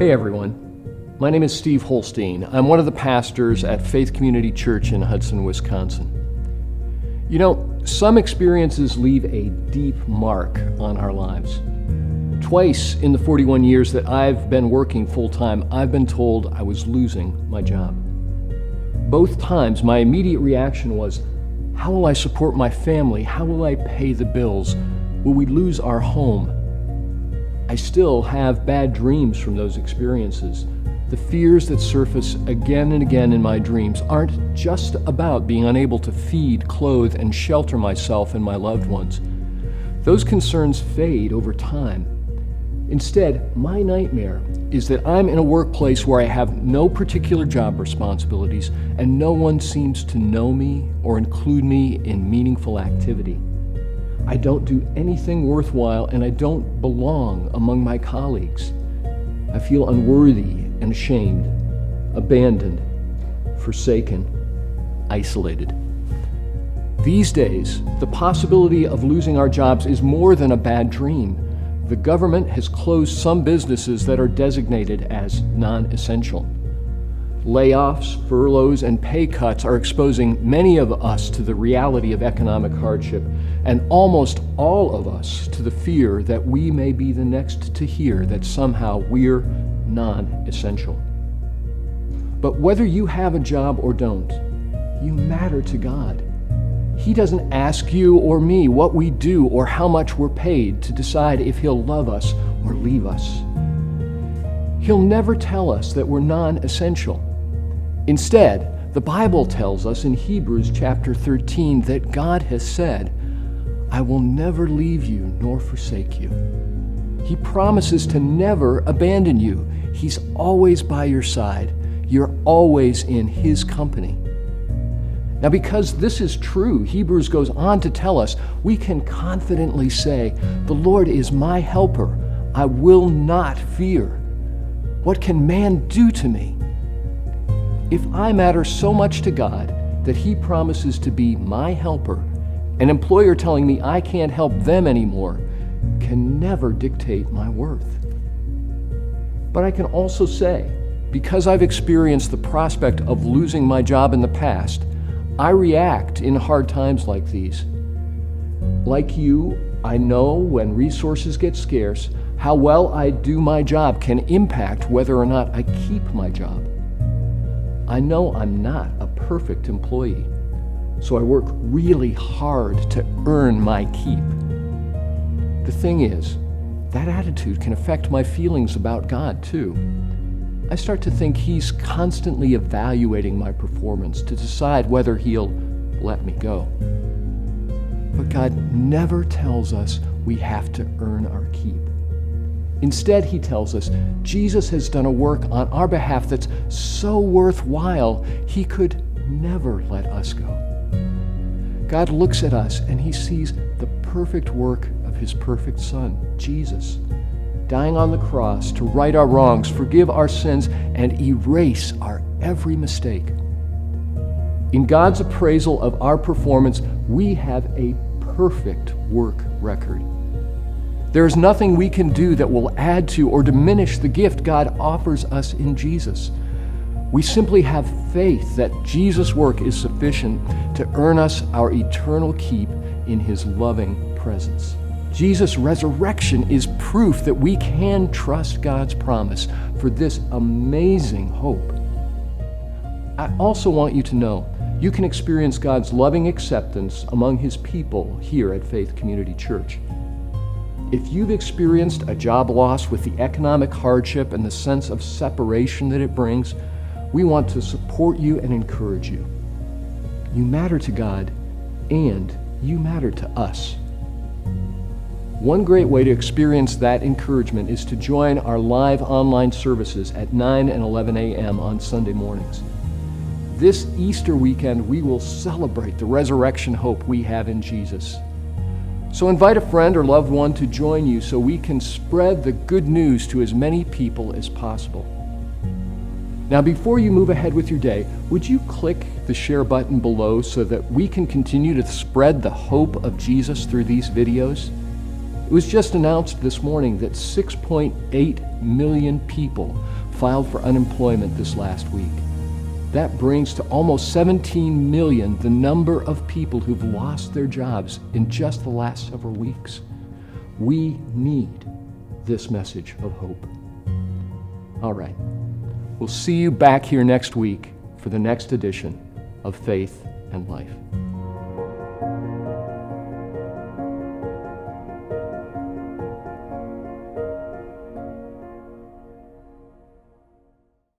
Hey everyone, my name is Steve Holsteen. I'm one of the pastors at Faith Community Church in Hudson, Wisconsin. You know, some experiences leave a deep mark on our lives. Twice in the 41 years that I've been working full-time, I've been told I was losing my job. Both times, my immediate reaction was, how will I support my family? How will I pay the bills? Will we lose our home? I still have bad dreams from those experiences. The fears that surface again and again in my dreams aren't just about being unable to feed, clothe, and shelter myself and my loved ones. Those concerns fade over time. Instead, my nightmare is that I'm in a workplace where I have no particular job responsibilities and no one seems to know me or include me in meaningful activity. I don't do anything worthwhile and I don't belong among my colleagues. I feel unworthy and ashamed, abandoned, forsaken, isolated. These days, the possibility of losing our jobs is more than a bad dream. The government has closed some businesses that are designated as non-essential. Layoffs, furloughs, and pay cuts are exposing many of us to the reality of economic hardship, and almost all of us to the fear that we may be the next to hear that somehow we're non-essential. But whether you have a job or don't, you matter to God. He doesn't ask you or me what we do or how much we're paid to decide if He'll love us or leave us. He'll never tell us that we're non-essential. Instead, the Bible tells us in Hebrews chapter 13 that God has said, I will never leave you nor forsake you. He promises to never abandon you. He's always by your side. You're always in His company. Now, because this is true, Hebrews goes on to tell us we can confidently say, the Lord is my helper. I will not fear. What can man do to me? If I matter so much to God that He promises to be my helper, an employer telling me I can't help them anymore can never dictate my worth. But I can also say, because I've experienced the prospect of losing my job in the past, I react in hard times like these. Like you, I know when resources get scarce, how well I do my job can impact whether or not I keep my job. I know I'm not a perfect employee, so I work really hard to earn my keep. The thing is, that attitude can affect my feelings about God too. I start to think He's constantly evaluating my performance to decide whether He'll let me go. But God never tells us we have to earn our keep. Instead, He tells us Jesus has done a work on our behalf that's so worthwhile, He could never let us go. God looks at us and He sees the perfect work of His perfect Son, Jesus, dying on the cross to right our wrongs, forgive our sins, and erase our every mistake. In God's appraisal of our performance, we have a perfect work record. There is nothing we can do that will add to or diminish the gift God offers us in Jesus. We simply have faith that Jesus' work is sufficient to earn us our eternal keep in His loving presence. Jesus' resurrection is proof that we can trust God's promise for this amazing hope. I also want you to know you can experience God's loving acceptance among His people here at Faith Community Church. If you've experienced a job loss with the economic hardship and the sense of separation that it brings, we want to support you and encourage you. You matter to God, and you matter to us. One great way to experience that encouragement is to join our live online services at 9 and 11 a.m. on Sunday mornings. This Easter weekend, we will celebrate the resurrection hope we have in Jesus. So invite a friend or loved one to join you so we can spread the good news to as many people as possible. Now, before you move ahead with your day, would you click the share button below so that we can continue to spread the hope of Jesus through these videos? It was just announced this morning that 6.8 million people filed for unemployment this last week. That brings to almost 17 million the number of people who've lost their jobs in just the last several weeks. We need this message of hope. All right. We'll see you back here next week for the next edition of Faith and Life.